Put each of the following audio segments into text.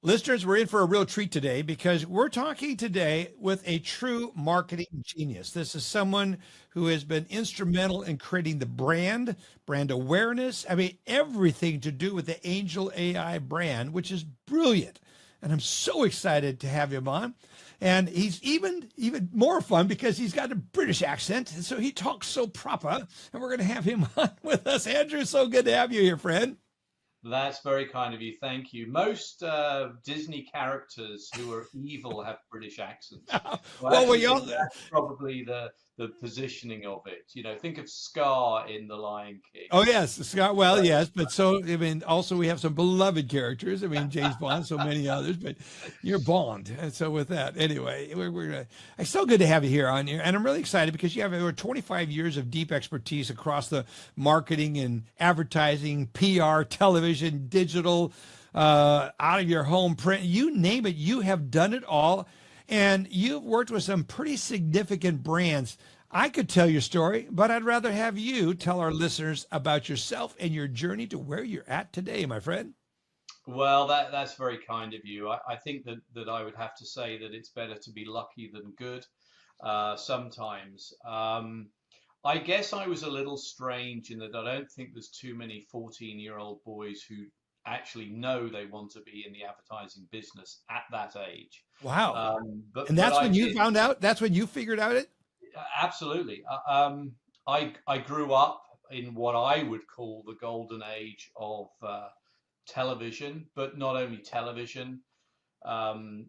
Listeners, we're in for a real treat today because we're talking today with a true marketing genius. This is someone who has been instrumental in creating the brand awareness. I mean, everything to do with the AngelAi brand, which is brilliant. And I'm so excited to have him on. And he's even more fun because he's got a British accent. And so he talks so proper. And we're going to have him on with us. Andrew, so good to have you here, friend. That's very kind of you. Thank you. Most Disney characters who are evil have British accents. So I Well, actually we all, think that's probably the positioning of it. You know, think of Scar in The Lion King. oh yes, Scott. Well, So, yes, but so I mean, also we have some beloved characters. I mean, James Bond, so many others. But you're Bond, and so with that, anyway, it's so good to have you here on here, and I'm really excited because you have over 25 years of deep expertise across the marketing and advertising, PR, television, digital, out of your home, print, you name it, you have done it all, and you've worked with some pretty significant brands. I could tell your story, but I'd rather have you tell our listeners about yourself and your journey to where you're at today, my friend. well, that's very kind of you. I think that I would have to say that it's better to be lucky than good sometimes. I guess I was a little strange in that I don't think there's too many 14-year-old boys who actually know they want to be in the advertising business at that age. Wow. But And that's I when you did. found out? That's when you figured out it? Absolutely. I grew up in what I would call the golden age of television, but not only television. Um,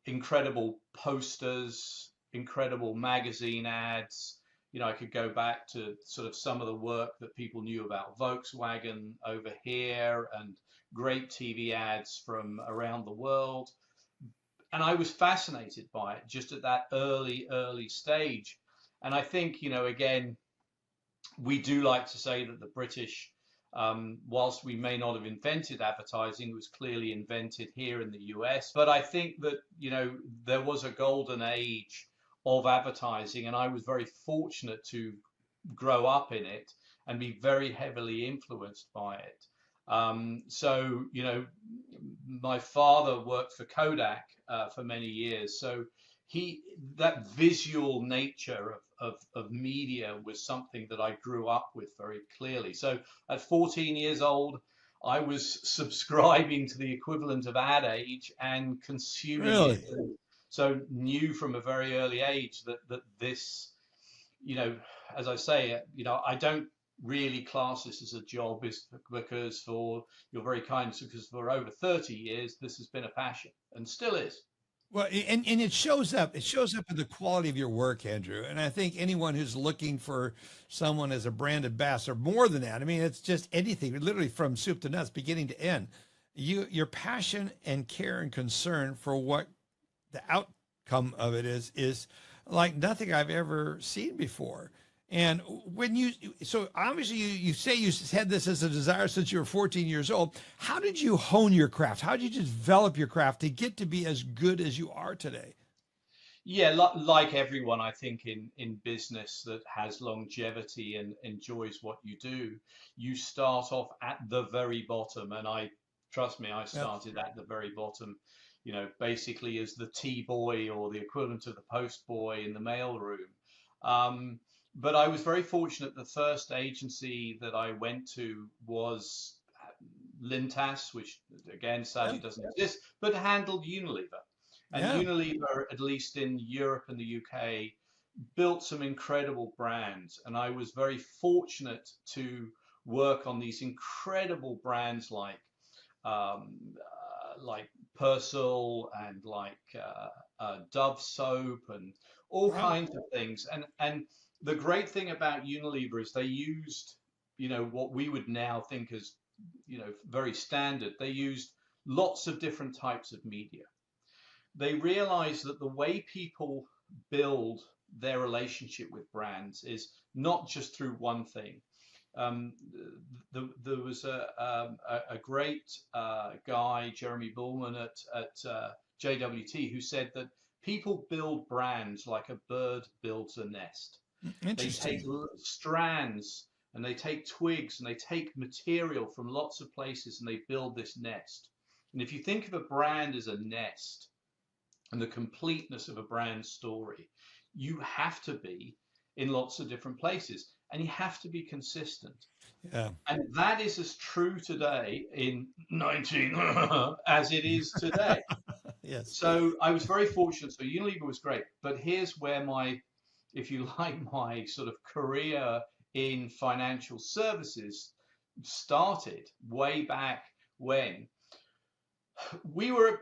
Incredible posters, incredible magazine ads. You know, I could go back to sort of some of the work that people knew about Volkswagen over here and great TV ads from around the world. And I was fascinated by it just at that early stage. And I think, again, we do like to say that the British, whilst we may not have invented advertising, it was clearly invented here in the US. But I think that, there was a golden age of advertising, and I was very fortunate to grow up in it and be very heavily influenced by it. My father worked for Kodak for many years, so he that visual nature of media was something that I grew up with very clearly. So at 14 years old, I was subscribing to the equivalent of Ad Age and consuming it. Really? And so knew from a very early age that this, you know, as I say, I don't really class this as a job, is because for you're very kind, because for over 30 years this has been a passion and still is. Well, and it shows up. It shows up in the quality of your work, Andrew. And I think anyone who's looking for someone as a brand ambassador, more than that, I mean, it's just anything, literally from soup to nuts, beginning to end. Your passion and care and concern for what the outcome of it is like nothing I've ever seen before. And when so obviously you say you had this as a desire since you were 14 years old. How did you hone your craft? How did you develop your craft to get to be as good as you are today? Yeah, like everyone, I think in business that has longevity and enjoys what you do, you start off at the very bottom. And trust me, I Yeah. started at the very bottom, basically as the tea boy or the equivalent of the post boy in the mail room. Um, but I was very fortunate. The first agency that I went to was Lintas, which again Yeah. sadly doesn't exist, but handled Unilever. And Yeah. Unilever, at least in Europe and the UK, built some incredible brands. And I was very fortunate to work on these incredible brands like Persil and Dove soap and all Wow. kinds of things. And the great thing about Unilever is they used, what we would now think as, very standard. They used lots of different types of media. They realized that the way people build their relationship with brands is not just through one thing. Um, there was a great guy, Jeremy Bullman at JWT, who said that people build brands like a bird builds a nest. They take Interesting. strands and they take twigs and they take material from lots of places and they build this nest. And if you think of a brand as a nest and the completeness of a brand story, you have to be in lots of different places and you have to be consistent. Yeah. And that is as true today in 19 as it is today. Yes. So I was very fortunate. So Unilever was great, but here's where my, if you like, my sort of career in financial services started way back when we were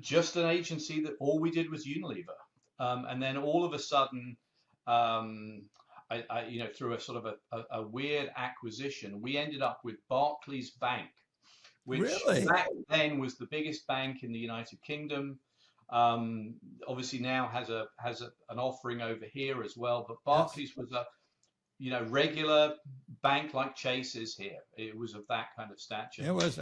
just an agency that all we did was Unilever. And then all of a sudden, through a sort of a weird acquisition, we ended up with Barclays Bank, which Really? back then was the biggest bank in the United Kingdom. Obviously now has an offering over here as well, but Barclays was a regular bank like Chase is here. It was of that kind of stature. It was.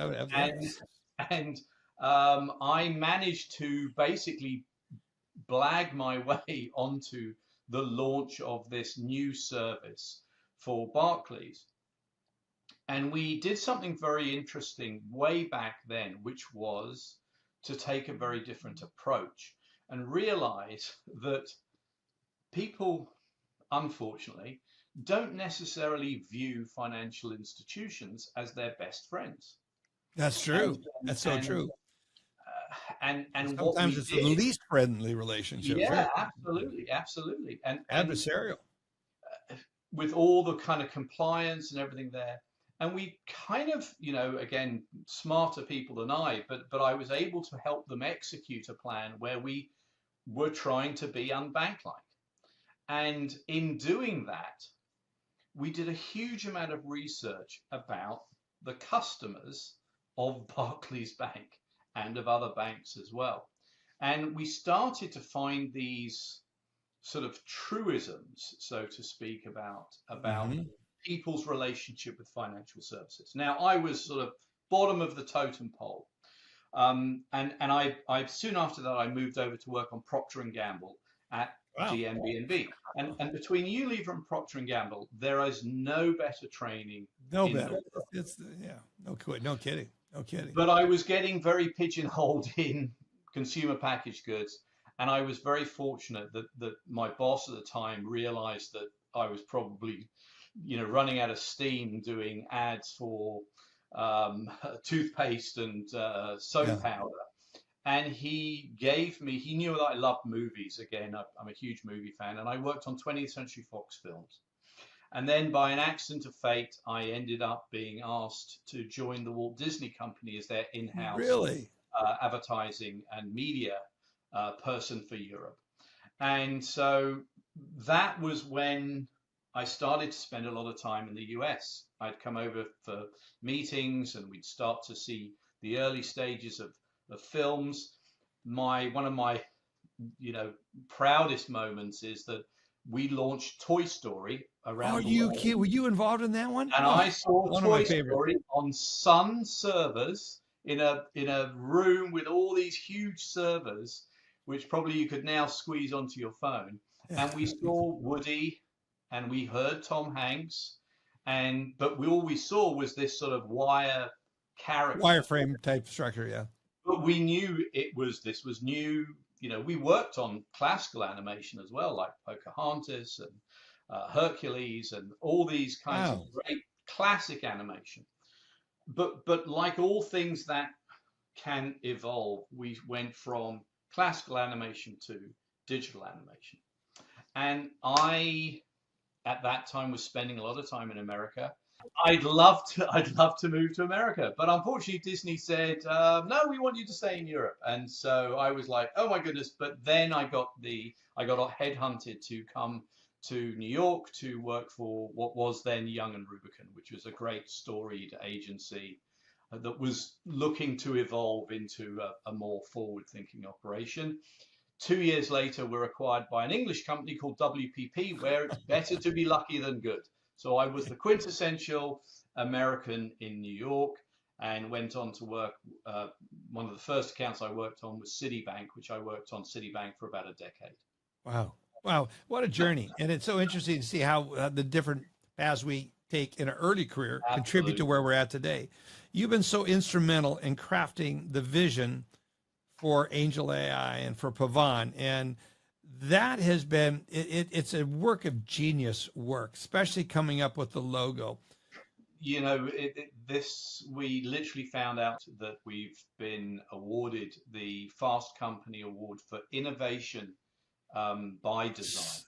And I managed to basically blag my way onto the launch of this new service for Barclays. And we did something very interesting way back then, which was to take a very different approach and realize that people, unfortunately, don't necessarily view financial institutions as their best friends. That's true. That's so true. And sometimes what we it's did, the least friendly relationship. yeah, absolutely. And adversarial. with all the kind of compliance and everything there. And we kind of, again, smarter people than I, but I was able to help them execute a plan where we were trying to be unbank-like. And in doing that, we did a huge amount of research about the customers of Barclays Bank and of other banks as well. And we started to find these sort of truisms, so to speak, about people's relationship with financial services. Now, I was sort of bottom of the totem pole. And I soon after that, I moved over to work on Procter & Gamble at GMB&B. And between Unilever and Procter & Gamble, there is no better training. No better. No kidding. But I was getting very pigeonholed in consumer packaged goods. And I was very fortunate that my boss at the time realized that I was probably, running out of steam doing ads for toothpaste and soap powder. And he knew that I loved movies. Again, I'm a huge movie fan. And I worked on 20th Century Fox films. And then by an accident of fate, I ended up being asked to join the Walt Disney Company as their in-house advertising and media person for Europe. And so that was when I started to spend a lot of time in the US. I'd come over for meetings and we'd start to see the early stages of films. One of my proudest moments is that we launched Toy Story around the world. Were you involved in that one? And I saw Toy Story on Sun servers in a room with all these huge servers, which probably you could now squeeze onto your phone. And we saw Woody and we heard Tom Hanks, but all we saw was this sort of wire character. Wireframe type structure, yeah. But we knew this was new. We worked on classical animation as well, like Pocahontas and Hercules and all these kinds of great classic animation. But like all things that can evolve, we went from classical animation to digital animation. And I, at that time, was spending a lot of time in America. I'd love to move to America, but unfortunately Disney said, no, we want you to stay in Europe. And so I was like, oh my goodness. But then I got headhunted to come to New York to work for what was then Young and Rubicon, which was a great storied agency that was looking to evolve into a more forward-thinking operation. 2 years later, we're acquired by an English company called WPP, where it's better to be lucky than good. So I was the quintessential American in New York and went on to work. One of the first accounts I worked on was Citibank, which I worked on Citibank for about a decade. Wow. What a journey. And it's so interesting to see how the different paths we take in an early career contribute to where we're at today. you've been so instrumental in crafting the vision for AngelAi and for Pavan, and that has been it's a work of genius work, especially coming up with the logo. You know, we literally found out that we've been awarded the Fast Company Award for innovation by design,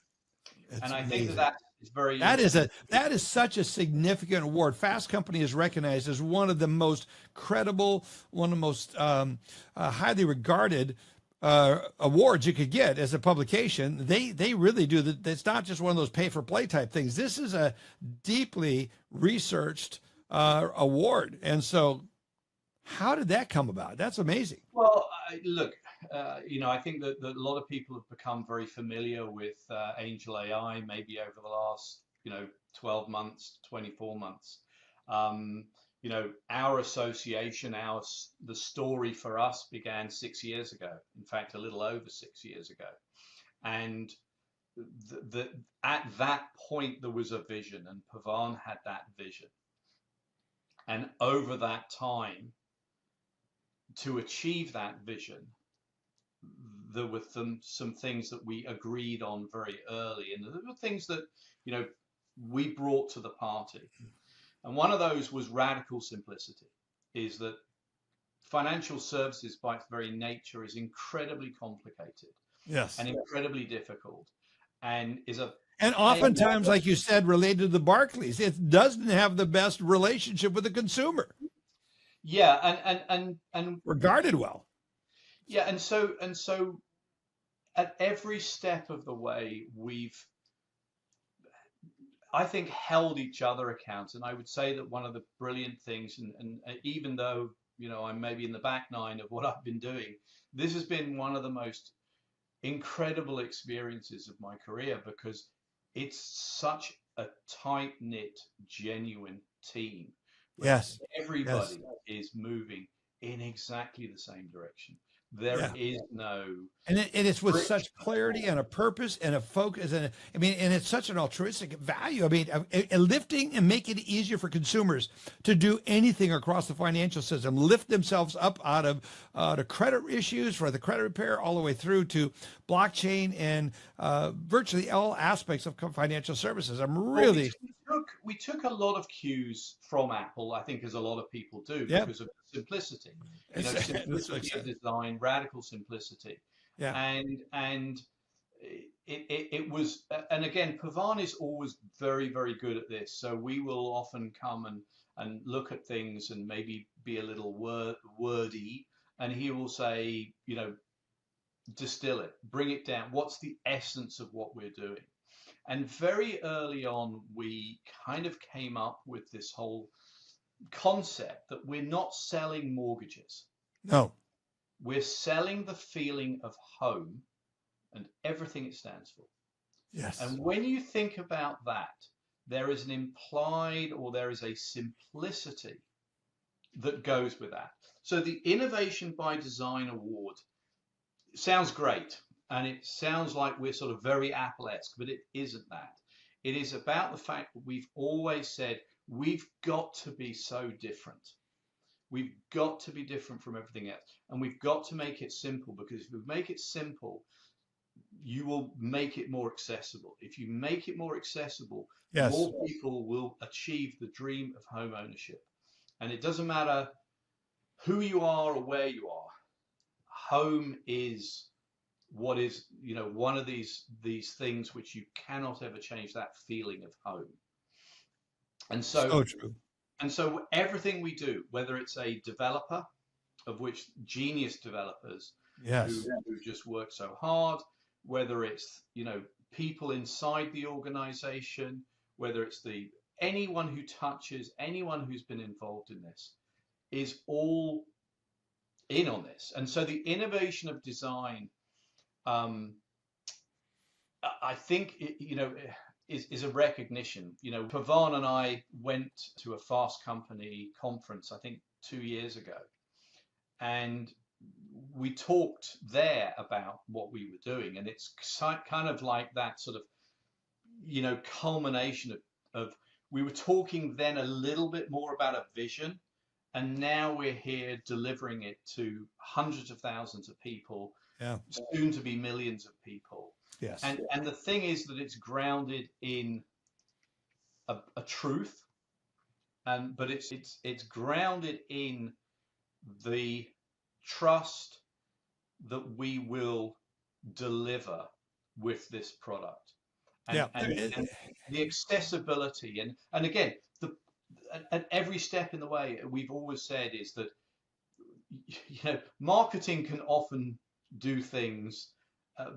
It's and I think amazing. that is very That is interesting. such a significant award. Fast Company is recognized as one of the most credible, one of the most highly regarded awards you could get as a publication. They really do that. It's not just one of those pay for play type things. This is a deeply researched award. And so, how did that come about? That's amazing. Well, look, you know, I think that a lot of people have become very familiar with AngelAi maybe over the last, 12 months, 24 months. You know, our association, the story for us began 6 years ago. In fact, a little over 6 years ago. And at that point, there was a vision, and Pavan had that vision. And over that time, to achieve that vision, there were some things that we agreed on very early, and there were things that we brought to the party. And one of those was radical simplicity. Is that financial services, by its very nature, is incredibly complicated, Yes, and incredibly difficult, and and oftentimes, like you said, related to the Barclays, it doesn't have the best relationship with the consumer. Yeah, and Regarded well. yeah, and so at every step of the way, we've, I think, held each other account. And I would say that one of the brilliant things, and even though I'm maybe in the back nine of what I've been doing, this has been one of the most incredible experiences of my career, because it's such a tight-knit, genuine team. Yes. Everybody is moving in exactly the same direction. There is no, and it's with such clarity and a purpose and a focus, and and it's such an altruistic value. Lifting and making it easier for consumers to do anything across the financial system, lift themselves up out of the credit issues for the credit repair, all the way through to blockchain and virtually all aspects of financial services. I'm really. We took a lot of cues from Apple, I think, as a lot of people do, because of simplicity. Simplicity of design, radical simplicity. Yeah. And it was, and again, Pavan is always very, very good at this. So we will often come and look at things and maybe be a little wordy, and he will say, distill it, bring it down. What's the essence of what we're doing? And very early on, we kind of came up with this whole concept that we're not selling mortgages. No. We're selling the feeling of home and everything it stands for. Yes. And when you think about that, there is an implied, or there is a simplicity that goes with that. So the Innovation by Design Award sounds great. And it sounds like we're sort of very Apple-esque, but it isn't that. It is about the fact that we've always said we've got to be so different. We've got to be different from everything else. And we've got to make it simple, because if we make it simple, you will make it more accessible. If you make it more accessible, more people will achieve the dream of home ownership. And it doesn't matter who you are or where you are. Home is what is, one of these things which you cannot ever change, that feeling of home. And so true. And so everything we do, whether it's a developer, of which genius developers who just work so hard, whether it's people inside the organization, whether it's anyone who touches, anyone who's been involved in this, is all in on this. And so the innovation of design, I think, is a recognition. Pavan and I went to a Fast Company conference, I think 2 years ago, and we talked there about what we were doing. And it's kind of like that sort of, culmination of we were talking then a little bit more about a vision. and now we're here delivering it to hundreds of thousands of people, Yeah. soon to be millions of people. Yes. And the thing is that it's grounded in a truth, but it's grounded in the trust that we will deliver with this product, and the accessibility, and again, at every step in the way, we've always said is that, you know, marketing can often do things,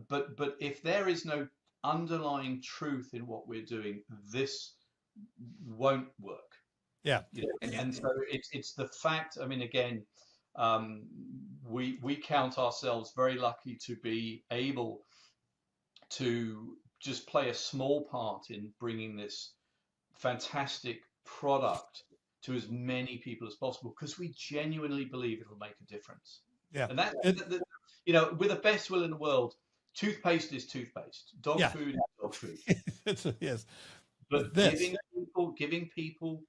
but if there is no underlying truth in what we're doing, this won't work. Yeah. You know, and so it's the fact. I mean, again, we count ourselves very lucky to be able to just play a small part in bringing this fantastic product to as many people as possible, because we genuinely believe it'll make a difference. Yeah. And you know, with the best will in the world, toothpaste is toothpaste, dog food is dog food. Yes. But giving people,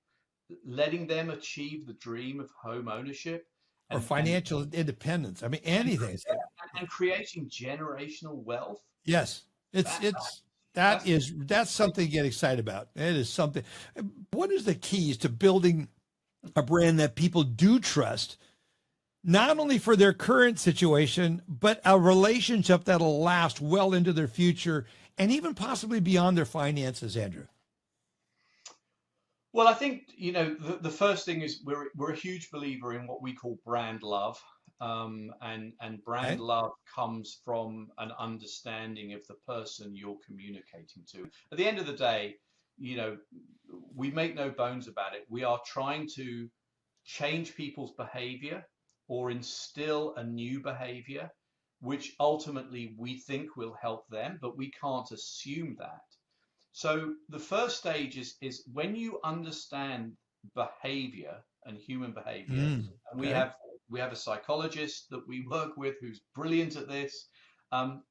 letting them achieve the dream of home ownership or financial independence. I mean, anything. And creating generational wealth. Yes. That's something to get excited about. It is something. What is the keys to building a brand that people do trust, not only for their current situation, but a relationship that'll last well into their future and even possibly beyond their finances, Andrew? Well, I think, you know, the first thing is we're a huge believer in what we call brand love. And brand love comes from an understanding of the person you're communicating to. At the end of the day, you know, we make no bones about it. We are trying to change people's behavior or instill a new behavior, which ultimately we think will help them, but we can't assume that. So the first stage is when you understand behavior and human behavior, and we have a psychologist that we work with who's brilliant at this.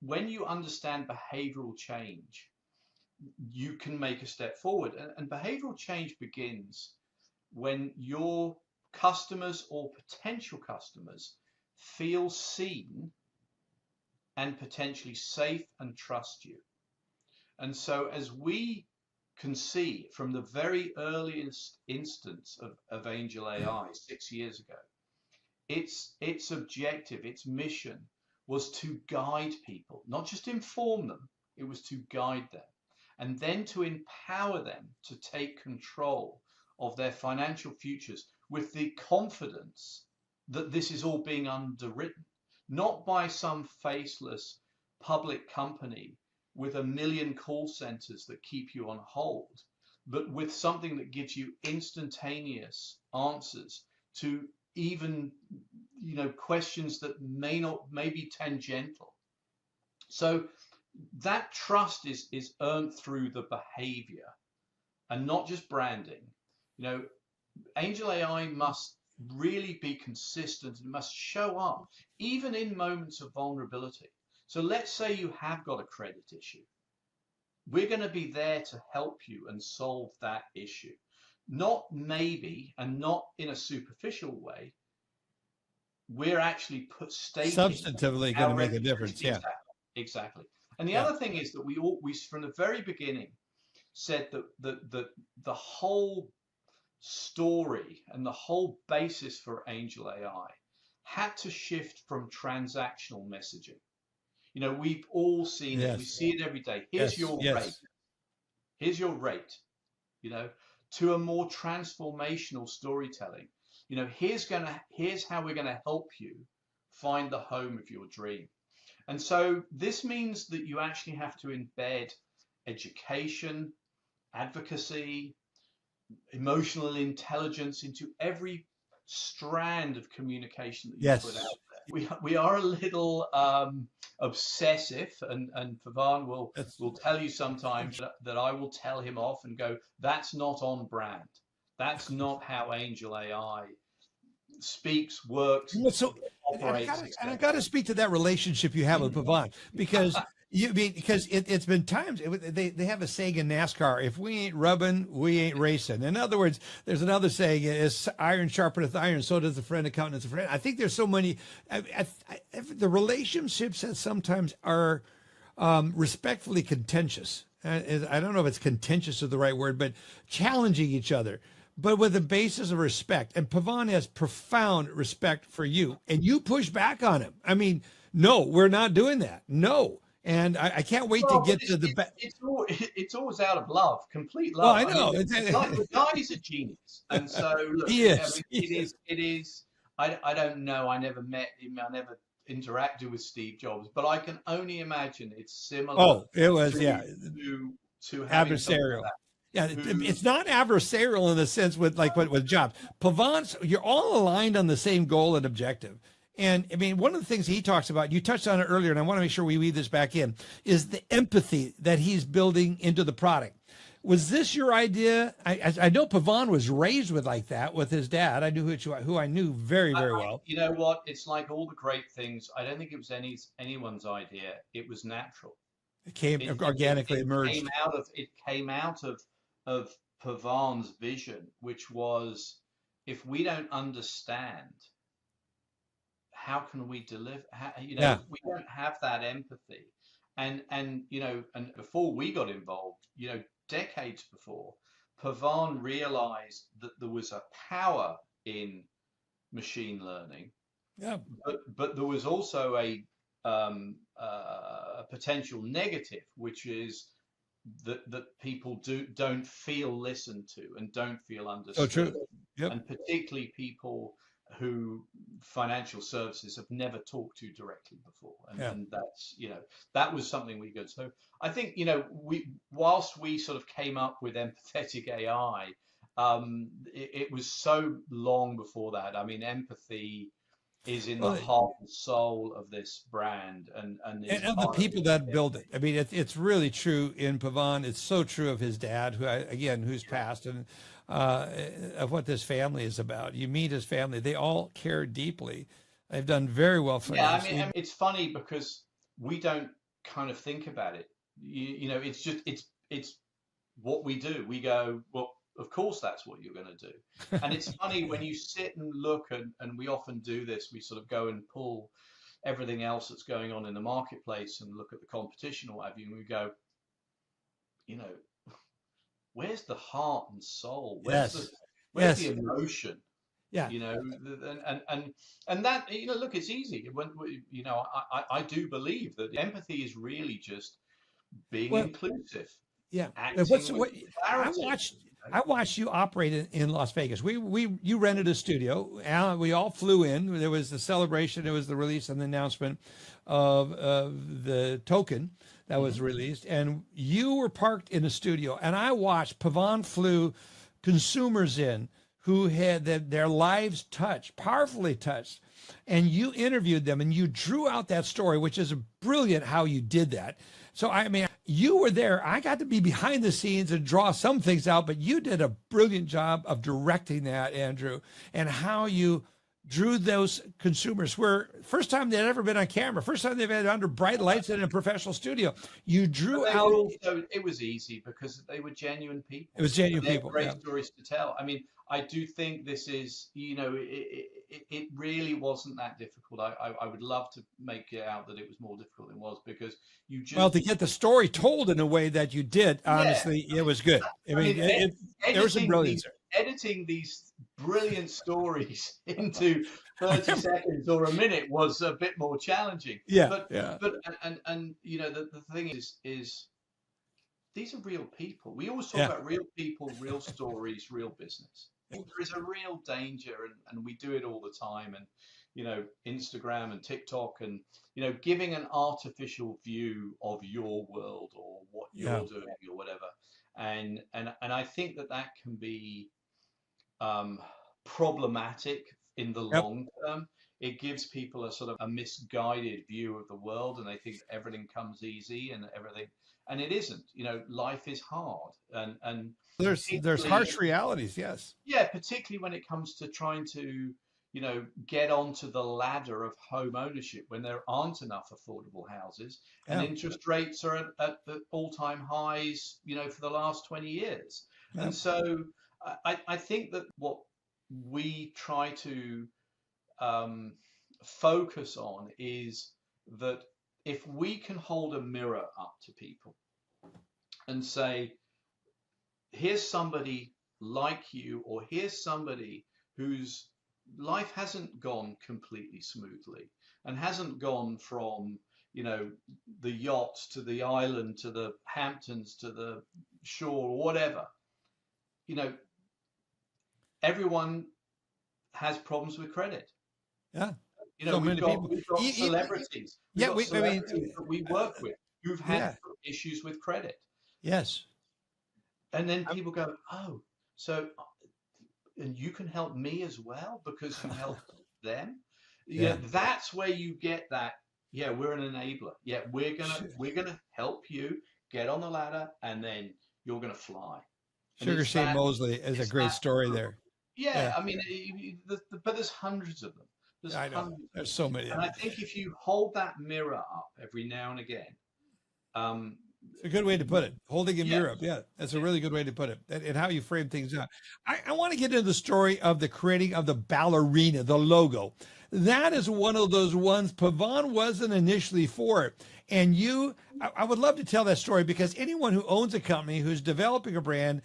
When you understand behavioral change, you can make a step forward. And behavioral change begins when your customers or potential customers feel seen and potentially safe and trust you. And so as we can see from the very earliest instance of AngelAi 6 years ago, its objective, its mission was to guide people, not just inform them, it was to guide them, and then to empower them to take control of their financial futures with the confidence that this is all being underwritten, not by some faceless public company with 1 million call centers that keep you on hold, but with something that gives you instantaneous answers to even, you know, questions that may be tangential. So that trust is earned through the behavior and not just branding. You know, AngelAi must really be consistent and must show up even in moments of vulnerability. So let's say you have got a credit issue. We're going to be there to help you and solve that issue. Not maybe, and not in a superficial way. We're actually substantively going to make a difference. Yeah, exactly. And the other thing is that we from the very beginning said that the whole story and the whole basis for AngelAi had to shift from transactional messaging. You know, we've all seen it. We see it every day. Here's your rate. Here's your rate. You know, to a more transformational storytelling. You know, here's how we're gonna help you find the home of your dream. And so this means that you actually have to embed education, advocacy, emotional intelligence into every strand of communication that you put out there. We are a little obsessive, and Pavan will tell you sometimes that I will tell him off and go, that's not on brand. That's not how AngelAi speaks, works, operates. And I got to speak to that relationship you have with Pavan, because You mean because it's been times they have a saying in NASCAR: if we ain't rubbing, we ain't racing. In other words, there's another saying: is iron sharpeneth iron, so does a friend accounteth a friend. I think there's so many. The relationships that sometimes are respectfully contentious. I don't know if it's contentious is the right word, but challenging each other, but with a basis of respect. And Pavan has profound respect for you, and you push back on him. I mean, no, we're not doing that. No. And I can't wait to get to the back. It's always out of love, complete Well, love. I know. Like the guy is a genius, and so look, He is. I mean, it is. I don't know. I never met him. I never interacted with Steve Jobs, but I can only imagine it's similar. Oh, it was to having adversarial. Yeah, who, it's not adversarial in the sense with with Jobs. Pavan's, you're all aligned on the same goal and objective. And I mean, one of the things he talks about, you touched on it earlier, and I want to make sure we weave this back in, is the empathy that he's building into the product. Was this your idea? I know Pavan was raised with like that with his dad. I knew who I knew very, very well. You know what? It's like all the great things. I don't think it was anyone's idea. It was natural. It came organically emerged. It came out of Pavan's vision, which was, if we don't understand, how can we deliver? We don't have that empathy, and and before we got involved, decades before, Pavan realized that there was a power in machine learning, but there was also a potential negative, which is that people don't feel listened to and don't feel understood. Oh, true. Yep. And particularly people who financial services have never talked to directly before, and that's that was something we got. So I think whilst we sort of came up with empathetic AI, it was so long before that. I mean, empathy is in the heart and soul of this brand, and the people that build it. I mean, it's really true in Pavan. It's so true of his dad, who's passed, and of what this family is about. You meet his family; they all care deeply. They've done very well financially. I mean, it's funny because we don't kind of think about it. It's just it's what we do. We go, well, of course that's what you're going to do. And it's funny when you sit and look, and we often do this, we sort of go and pull everything else that's going on in the marketplace and look at the competition or what have you, and we go, where's the heart and soul? Where's the emotion? Yeah. And that, look, it's easy. I do believe that empathy is really just being inclusive. Yeah. I watched you operate in Las Vegas. You rented a studio. We all flew in. There was the celebration. There was the release and the announcement of the token that was released. And you were parked in a studio. And I watched Pavan flew consumers in who had their lives powerfully touched. And you interviewed them and you drew out that story, which is brilliant how you did that. So, I mean, you were there. I got to be behind the scenes and draw some things out, but you did a brilliant job of directing that, Andrew, and how you drew those consumers where first time they'd ever been on camera, first time they've been under bright lights in a professional studio. You drew out. Also, it was easy because they were genuine people. It was genuine people. Great stories to tell. I mean, I do think this is, it really wasn't that difficult. I would love to make it out that it was more difficult than it was, because you just... to get the story told in a way that you did, honestly, it was good. I mean, there was some brilliance there. Editing these brilliant stories into 30 seconds or a minute was a bit more challenging. But the thing is these are real people. We always talk about real people, real stories, real business. There is a real danger, and we do it all the time. And Instagram and TikTok, and giving an artificial view of your world or what you're doing or whatever. And I think that can be problematic in the long term. It gives people a sort of a misguided view of the world, and they think everything comes easy and everything, and it isn't. Life is hard, and there's harsh realities. Yes. Yeah, particularly when it comes to trying to get onto the ladder of home ownership when there aren't enough affordable houses, and Yeah. interest rates are at the all-time highs, for the last 20 years. Yeah. And so I think that what we try to focus on is that if we can hold a mirror up to people and say, here's somebody like you, or here's somebody whose life hasn't gone completely smoothly and hasn't gone from, the yacht to the island to the Hamptons to the shore or whatever. Everyone has problems with credit. Yeah. You know, So we've many got people. we've got celebrities. We've Yeah. got I mean, celebrities that we work with who've had yeah. issues with credit, Yes. and then people go, "Oh, so and you can help me as well because you helped them." Yeah. That's where you get that. Yeah, we're an enabler. Yeah, we're gonna help you get on the ladder, and then you're gonna fly. And Sugar it's Shane that. Mosley is a It's great that. story there. Yeah, Yeah. I mean, but there's hundreds of them. There's I know. hundreds. There's so many of And I them. think if you hold that mirror up every now and again, um, It's a good way to put it. Holding a yeah, mirror up. Yeah, that's a yeah, really good way to put it. And how you frame things up. I want to get into the story of the creating of the ballerina, the logo. That is one of those ones Pavan wasn't initially for it. And I would love to tell that story because anyone who owns a company who's developing a brand,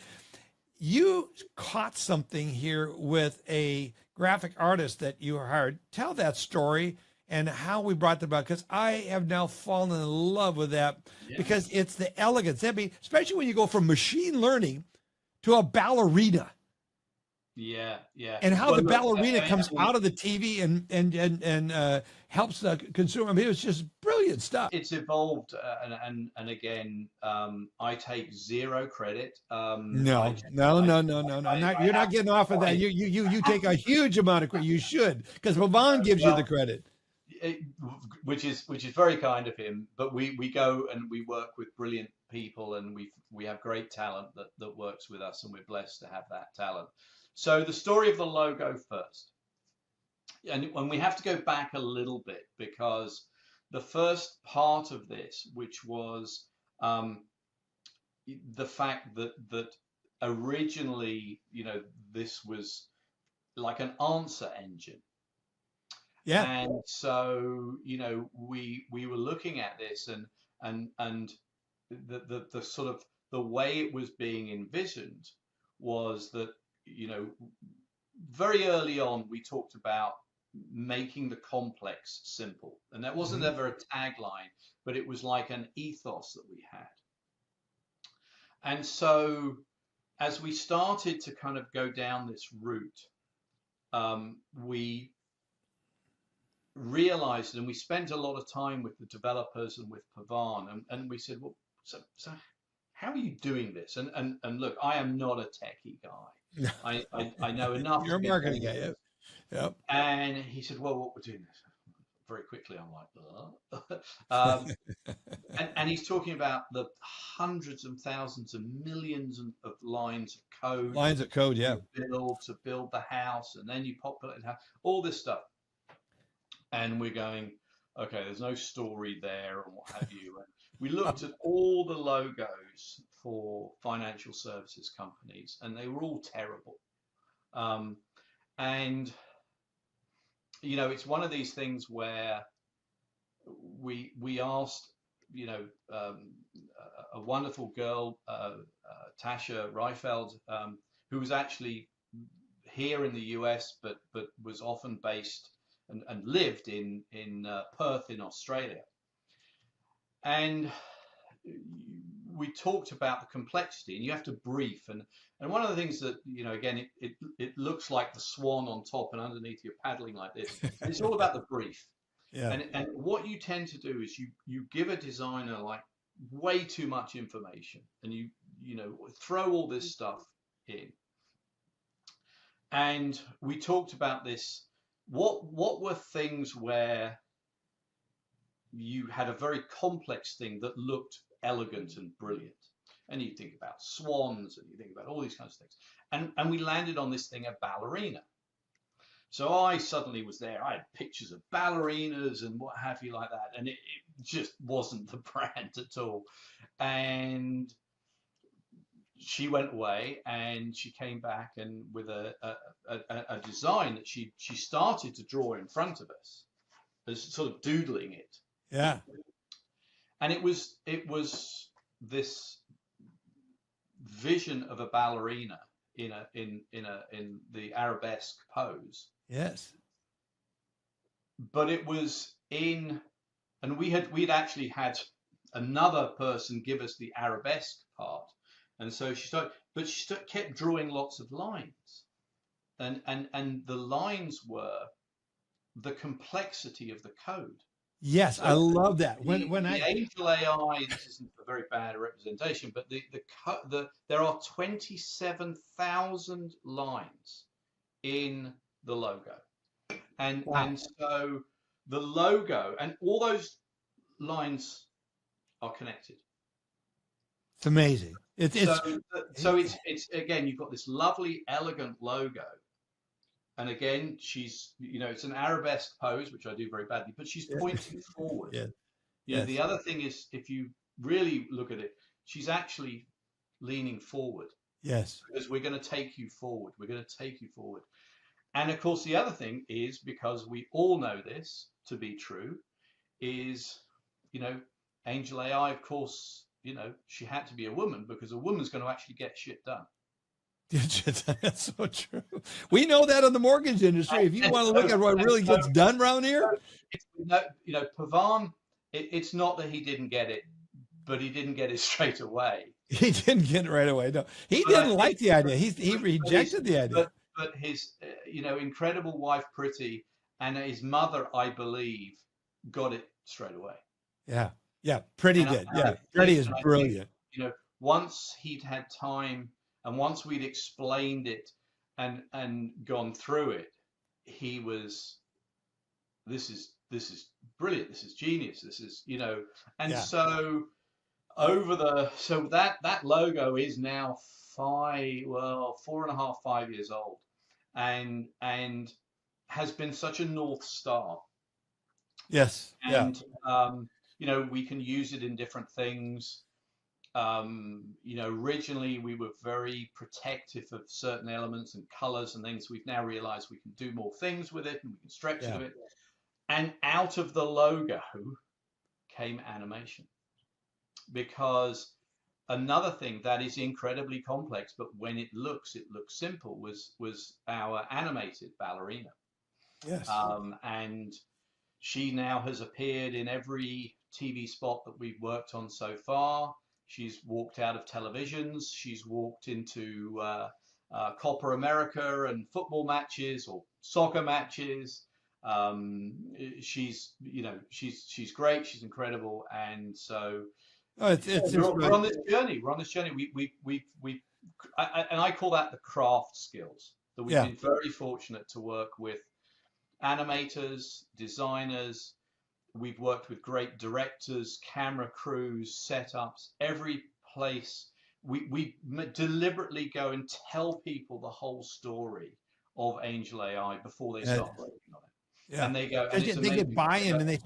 you caught something here with a graphic artist that you hired. Tell that story and how we brought that about, because I have now fallen in love with that yeah, because it's the elegance. I mean, especially when you go from machine learning to a ballerina yeah, yeah. and how Well, the look, ballerina I comes mean, out of the TV and helps the consumer. I mean, it was just brilliant stuff. it's evolved, and again, I take zero credit. No, no, I, no, no, no, no. Not I you're have not getting off of that. tried. You take a huge amount of credit. You should, because Pavan gives you the Well, credit. it, which is very kind of him. But we go and we work with brilliant people, and we have great talent that works with us, and we're blessed to have that talent. So the story of the logo first, and when we have to go back a little bit because the first part of this, which was um, the fact that originally, this was like an answer engine. Yeah, And so, we were looking at this, and the sort of the way it was being envisioned was that, very early on we talked about making the complex simple. And that wasn't hmm ever a tagline, but it was like an ethos that we had. And so as we started to kind of go down this route, we realized, and we spent a lot of time with the developers and with Pavan, and we said, well, so how are you doing this? And look, I am not a techie guy. I know enough you're to a get marketing on guy. with Yep, it. yep. And he said, well, what we're doing this very quickly. I'm like, and he's talking about the hundreds and thousands and millions of lines of code Lines of code. Yeah, you build to build the house, and then you populate the house, all this stuff. And we're going, okay, there's no story there and what have you. And we looked at all the logos for financial services companies, and they were all terrible. Um, and it's one of these things where we asked, a wonderful girl, Tasha Reifeld, who was actually here in the US, but was often based and lived in Perth in Australia. And we talked about the complexity, and you have to brief. And one of the things that, again, it looks like the swan on top, and underneath you're paddling like this. It's all about the brief. yeah. And what you tend to do is you give a designer like way too much information, and you throw all this stuff in. And we talked about this. What were things where you had a very complex thing that looked elegant and brilliant? And you think about swans, and you think about all these kinds of things. And we landed on this thing, a ballerina. So I suddenly was there. I had pictures of ballerinas and what have you like that. And it just wasn't the brand at all. And she went away and she came back and with a design that she started to draw in front of us, as sort of doodling it. Yeah. And it was this vision of a ballerina in the arabesque pose. Yes. But it was in, and we'd actually had another person give us the arabesque part, and so she kept drawing lots of lines, and the lines were the complexity of the code. Yes, So I love that. the AngelAi, this isn't a very bad representation, but there are 27,000 lines in the logo, and Wow. and so the logo and all those lines are connected. It's amazing. So it's again, you've got this lovely, elegant logo. And again, she's, it's an arabesque pose, which I do very badly, but she's pointing forward. Yeah. The other thing is, if you really look at it, she's actually leaning forward. Yes. Because we're going to take you forward. We're going to take you forward. And of course, the other thing is, because we all know this to be true, is, AngelAi, of course, she had to be a woman, because a woman's going to actually get shit done. That's so true. We know that in the mortgage industry. If you want to look at what really gets done around here, Pavan, it's not that he didn't get it, but he didn't get it straight away. He didn't get it right away. No, he didn't like the idea. He rejected the idea. But his, incredible wife, Pretty, and his mother, I believe, got it straight away. Yeah. Pretty good. Pretty is brilliant. Once he'd had time, and once we'd explained it and gone through it, he was, this is brilliant. This is genius. This is, so so that logo is now 4.5, 5 years old, and has been such a North Star. Yes. And, we can use it in different things. Originally we were very protective of certain elements and colors and things. We've now realized we can do more things with it and we can stretch it a bit. And out of the logo came animation. Because another thing that is incredibly complex, but when it looks simple, was our animated ballerina. Yes. And she now has appeared in every TV spot that we've worked on so far. She's walked out of televisions. She's walked into Copa America and football matches or soccer matches. She's great. She's incredible. And so we're on this journey. We're on this journey. And I call that the craft skills. That we've been very fortunate to work with animators, designers. We've worked with great directors, camera crews, setups, every place. We deliberately go and tell people the whole story of AngelAi before they start working on it. Yeah. And they go, and they get buy-in, and it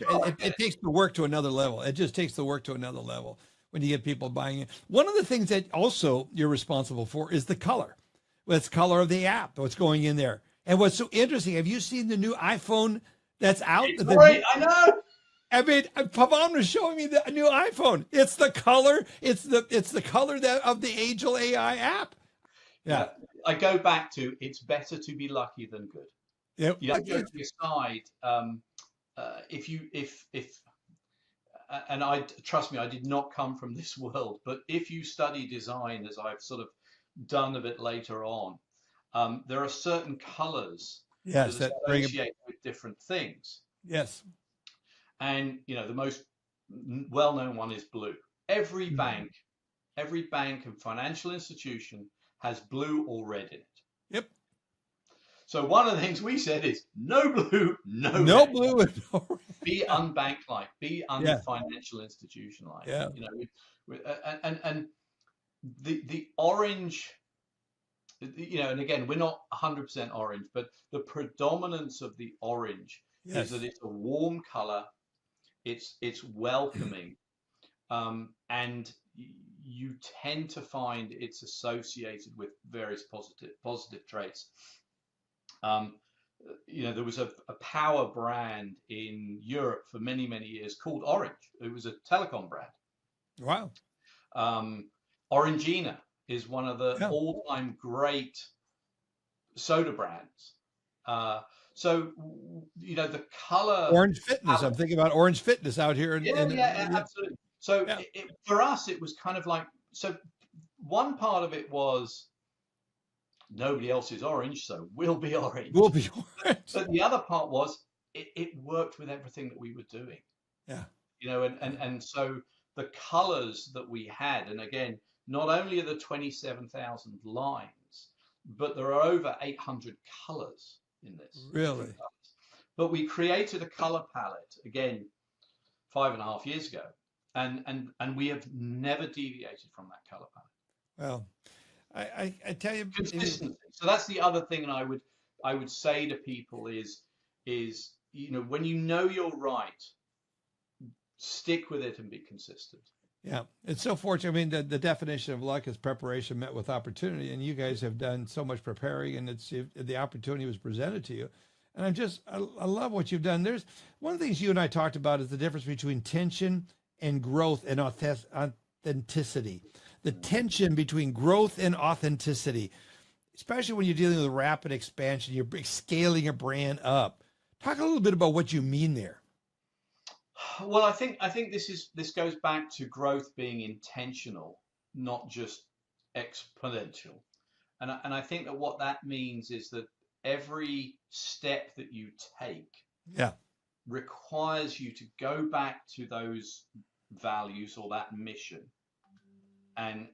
takes the work to another level. It just takes the work to another level when you get people buying in. One of the things that also you're responsible for is the color. It's color of the app, what's going in there. And what's so interesting, have you seen the new iPhone that's out? Great, I know. I mean, Pavan was showing me the new iPhone. It's the color. It's the color of the AngelAi app. Yeah. I go back to, it's better to be lucky than good. Yeah. Joking aside, trust me, I did not come from this world, but if you study design, as I've sort of done a bit later on, there are certain colors that associate with different things. Yes. And the most well-known one is blue. Every bank and financial institution has blue or red in it. Yep. So one of the things we said is no blue, no red. Blue and no red. Be unbank-like, be unfinancial institution-like. Yeah. And the orange and again, we're not 100% orange, but the predominance of the orange is that Yes. it's a warm color, it's welcoming, and you tend to find it's associated with various positive traits. There was a power brand in Europe for many, many years called Orange. It was a telecom brand. Wow. Orangina is one of the Yeah. all-time great soda brands. So the color. Orange Fitness. I'm thinking about Orange Fitness out here. Yeah, absolutely. So yeah. For us, it was kind of like, so one part of it was nobody else is orange, so we'll be orange. We'll be orange. But the other part was it worked with everything that we were doing. Yeah. And so the colors that we had, and again, not only are there 27,000 lines, but there are over 800 colors in this. Really? But we created a color palette, again, 5.5 years ago, and we have never deviated from that color palette. Well, I tell you, consistency. So that's the other thing I would say to people is when you know you're right, stick with it and be consistent. Yeah, it's so fortunate. I mean, the definition of luck is preparation met with opportunity, and you guys have done so much preparing, and the opportunity was presented to you. And I love what you've done. There's one of the things you and I talked about is the difference between tension and growth and authenticity. The tension between growth and authenticity, especially when you're dealing with rapid expansion, you're scaling a brand up. Talk a little bit about what you mean there. Well, I think this goes back to growth being intentional, not just exponential. And I think that what that means is that every step that you take requires you to go back to those values or that mission. And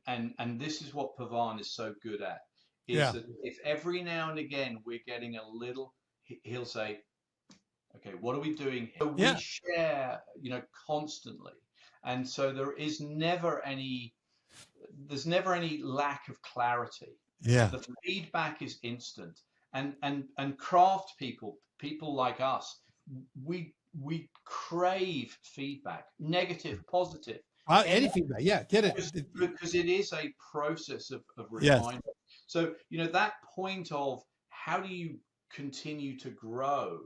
this is what Pavan is so good at, is that if every now and again we're getting a little, he'll say, okay, what are we doing here? We share, constantly. And so there's never any lack of clarity. Yeah. The feedback is instant. And craft people like us, we crave feedback, negative, positive. Any feedback, get it. Because it is a process of refinement. Yes. So, that point of how do you continue to grow,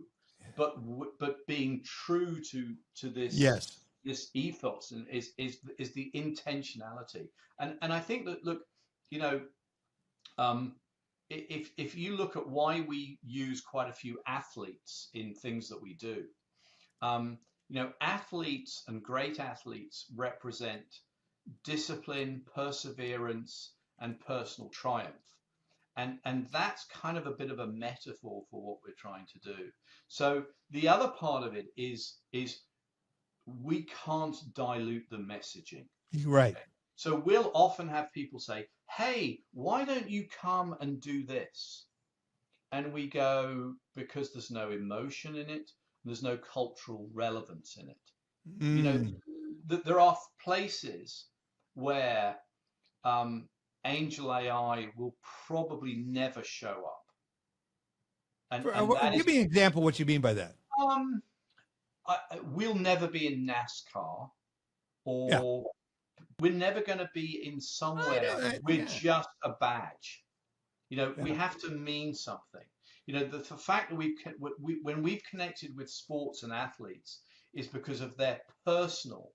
but being true to this this ethos and is the intentionality. And I think that, look, if you look at why we use quite a few athletes in things that we do, athletes and great athletes represent discipline, perseverance, and personal triumph. And that's kind of a bit of a metaphor for what we're trying to do. So the other part of it is we can't dilute the messaging. Right. Okay? So we'll often have people say, hey, why don't you come and do this? And we go, because there's no emotion in it. There's no cultural relevance in it. There are places where AngelAi will probably never show up. And give me an example of what you mean by that. We'll never be in NASCAR, or we're never going to be in somewhere with just a badge. We have to mean something. The fact that when we've connected with sports and athletes is because of their personal.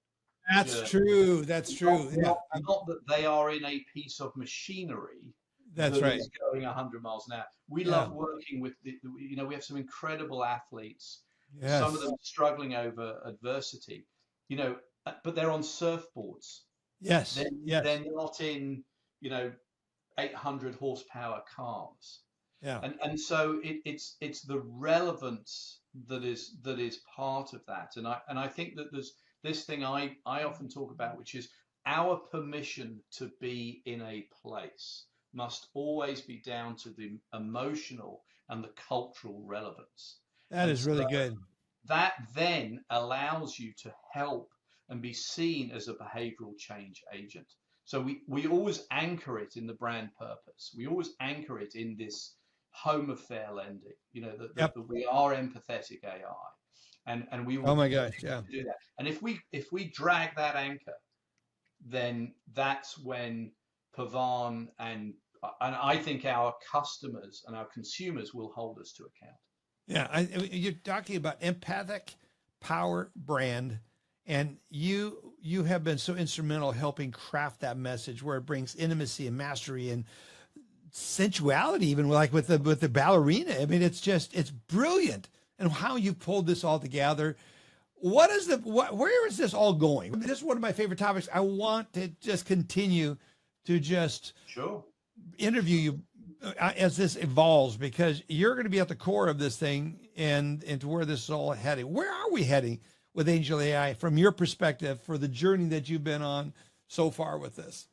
That's true. That's true. Not that they are in a piece of machinery. That's right. Is going 100 miles an hour. We love working with we have some incredible athletes. Yes. Some of them struggling over adversity. But they're on surfboards. Yes. They're not in 800 horsepower cars. Yeah. And so it's the relevance that is part of that. And I think that there's this thing I often talk about, which is our permission to be in a place must always be down to the emotional and the cultural relevance. That is really good. That then allows you to help and be seen as a behavioral change agent. So we always anchor it in the brand purpose. We always anchor it in this home of fair lending, that we are empathetic AI. And we will Oh my gosh, yeah. do that. And if we drag that anchor, then that's when Pavan and I think our customers and our consumers will hold us to account. Yeah, you're talking about empathic power brand, and you have been so instrumental helping craft that message where it brings intimacy and mastery and sensuality, even like with the ballerina. I mean, it's brilliant, and how you pulled this all together. Where is this all going? I mean, this is one of my favorite topics. I want to just continue to just interview you as this evolves, because you're going to be at the core of this thing and to where this is all heading. Where are we heading with AngelAi from your perspective for the journey that you've been on so far with this?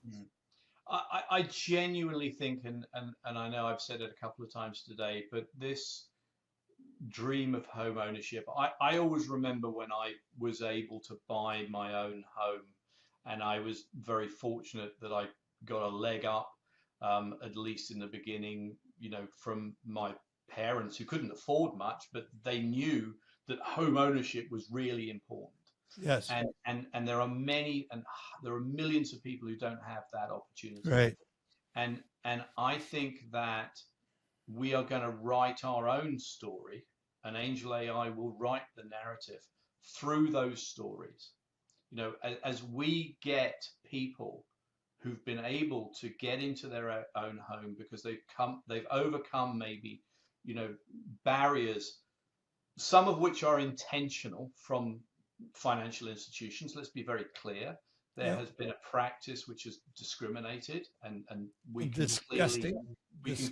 I genuinely think, and I know I've said it a couple of times today, but this dream of home ownership, I always remember when I was able to buy my own home, and I was very fortunate that I got a leg up, at least in the beginning, from my parents who couldn't afford much, but they knew that home ownership was really important. Yes. And there are millions of people who don't have that opportunity. Right. And I think that we are going to write our own story, and AngelAi will write the narrative through those stories. As we get people who've been able to get into their own home because they've overcome maybe, barriers, some of which are intentional from financial institutions. Let's be very clear. There has been a practice which has discriminated, and we can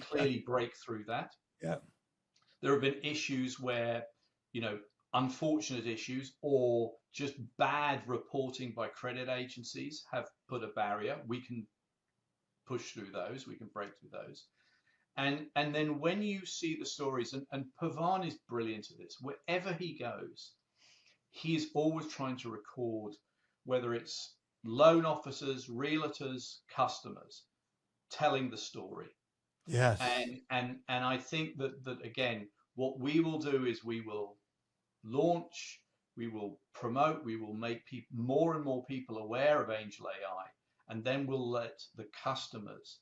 clearly break through that. Yeah. There have been issues where, unfortunate issues or just bad reporting by credit agencies have put a barrier. We can push through those. We can break through those. And then when you see the stories, and Pavan is brilliant at this, wherever he goes, he's always trying to record, whether it's loan officers, realtors, customers, telling the story. Yes. And I think that again, what we will do is we will launch, we will promote, we will make more and more people aware of AngelAi, and then we'll let the customers,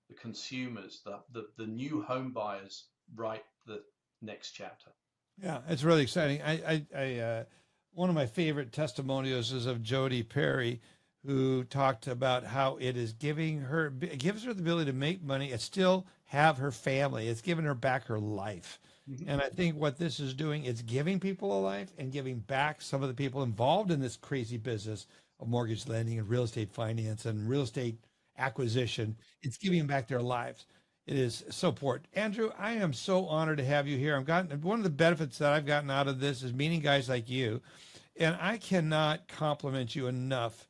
the consumers, the new home buyers write the next chapter. Yeah, it's really exciting. I one of my favorite testimonials is of Jodi Perry, who talked about how it gives her the ability to make money and still have her family. It's given her back her life. Mm-hmm. And I think what this is doing is giving people a life and giving back some of the people involved in this crazy business of mortgage lending and real estate finance and real estate acquisition. It's giving back their lives. It is so important. Andrew, I am so honored to have you here. One of the benefits that I've gotten out of this is meeting guys like you, and I cannot compliment you enough.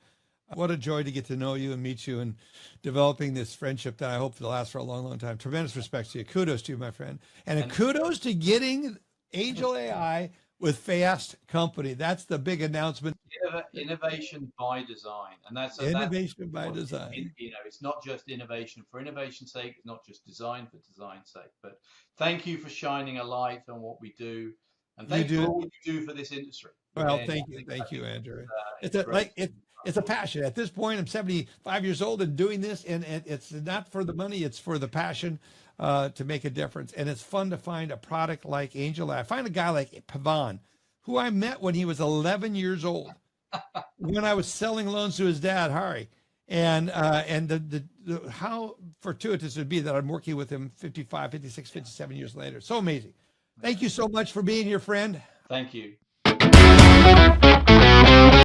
What a joy to get to know you and meet you and developing this friendship that I hope will last for a long, long time. Tremendous respect to you. Kudos to you, my friend. And kudos to getting AngelAi with Fast Company. That's the big announcement. Innovation by design. And that's innovation by design. It's not just innovation for innovation's sake. It's not just design for design's sake. But thank you for shining a light on what we do. And thank you for all you do for this industry. Well, thank you, Andrew. It's a passion. At this point, I'm 75 years old and doing this, and it's not for the money, it's for the passion to make a difference. And it's fun to find a product like AngelAi. I find a guy like Pavan, who I met when he was 11 years old, when I was selling loans to his dad, Hari. And how fortuitous it would be that I'm working with him 55, 56, 57 years later. So amazing. Thank you so much for being here, friend. Thank you.